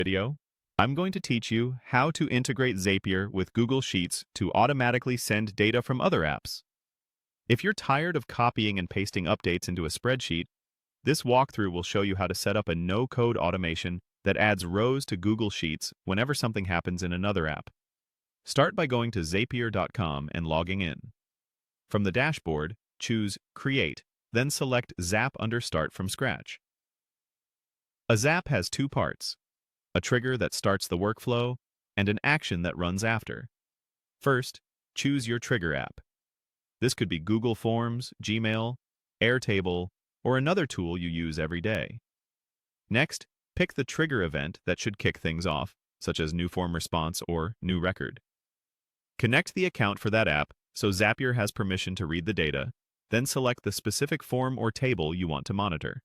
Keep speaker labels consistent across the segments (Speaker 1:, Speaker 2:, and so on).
Speaker 1: video, I'm going to teach you how to integrate Zapier with Google Sheets to automatically send data from other apps. If you're tired of copying and pasting updates into a spreadsheet, this walkthrough will show you how to set up a no-code automation that adds rows to Google Sheets whenever something happens in another app. Start by going to Zapier.com and logging in. From the dashboard, choose Create, then select Zap under Start from Scratch. A Zap has two parts: a trigger that starts the workflow, and an action that runs after. First, choose your trigger app. This could be Google Forms, Gmail, Airtable, or another tool you use every day. Next, pick the trigger event that should kick things off, such as new form response or new record. Connect the account for that app so Zapier has permission to read the data, then select the specific form or table you want to monitor.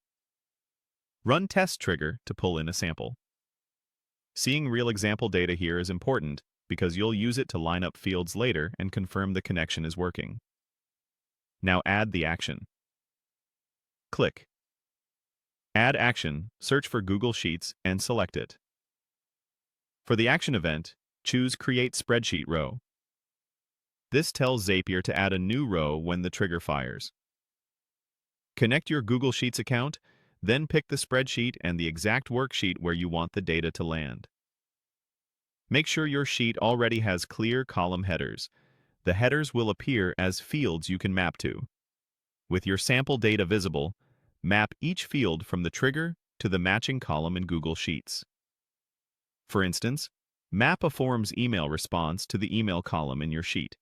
Speaker 1: Run Test Trigger to pull in a sample. Seeing real example data here is important because you'll use it to line up fields later and confirm the connection is working. Now add the action. Click Add Action, search for Google Sheets, and select it. For the action event, choose Create Spreadsheet Row. This tells Zapier to add a new row when the trigger fires. Connect your Google Sheets account, then pick the spreadsheet and the exact worksheet where you want the data to land. Make sure your sheet already has clear column headers. The headers will appear as fields you can map to. With your sample data visible, map each field from the trigger to the matching column in Google Sheets. For instance, map a form's email response to the email column in your sheet.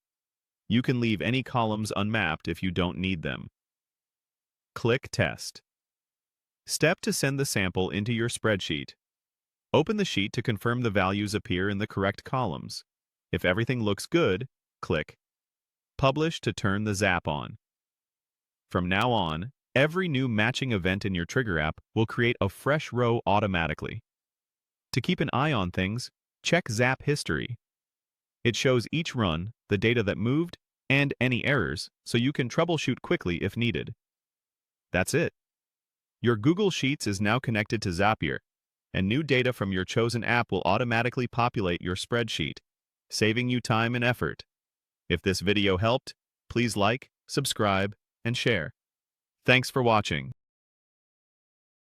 Speaker 1: You can leave any columns unmapped if you don't need them. Click Test. Step to send the sample into your spreadsheet. Open the sheet to confirm the values appear in the correct columns. If everything looks good, click Publish to turn the Zap on. From now on, every new matching event in your trigger app will create a fresh row automatically. To keep an eye on things, check Zap History. It shows each run, the data that moved, and any errors, so you can troubleshoot quickly if needed. That's it. Your Google Sheets is now connected to Zapier, and new data from your chosen app will automatically populate your spreadsheet, saving you time and effort. If this video helped, please like, subscribe, and share. Thanks for watching.